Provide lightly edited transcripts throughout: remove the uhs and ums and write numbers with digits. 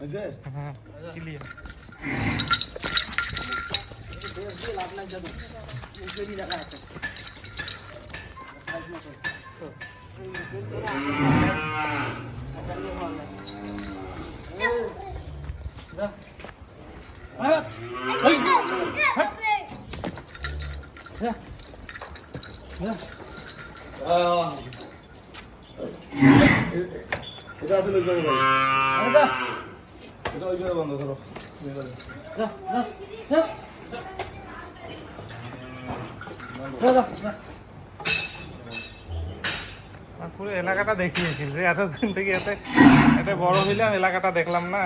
আছে হ্যাঁ ক্লিয়ার লাভ নাই যাবো মুখেরই দেখা আছে এটা আছে লোক ভাই এটা ওই করে বন্ধ করো পুরো এলাকাটা দেখিয়েছি যে এতদিন থেকে এতে বড় হইলাম এলাকাটা দেখলাম না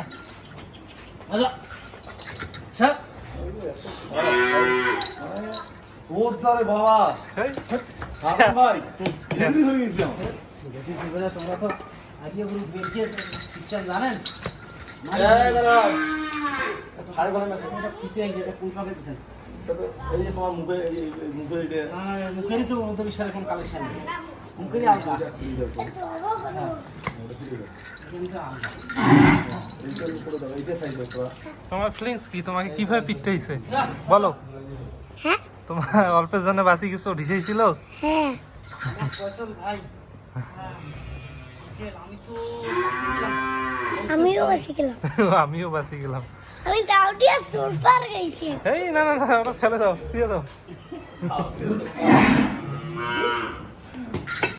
সোর সারে বাবা এই, আপন ভাই জলদি ধরে গেছি তোমরা তো আজকে পুরো বেশি সিস্টেম জানেন এই দাঁড়া আরে বলেন না এটা পিছিয়ে গিয়ে এটা কোন কাপে দিছেন এই যে তোমার মুখে মুখে এটা মুখেরই তো অন্ধবিশ্বাসের কোন কালেকশন নেই মুখেরই আলাদা তোমার ফিলিংস কি তোমাকে কিভাবে পিটাইছে বলো হ্যাঁ তোমার অল্পের জন্য বাঁচি কিছু ঢিসেছিল হ্যাঁ কসম ভাই আমি তো আমিও বাসি গেলাম আমিও বাঁচি গেলাম আমি দাউডিয়া সুপার গেছি এই না না না ওটা ফেলে দাও দিয়ে দাও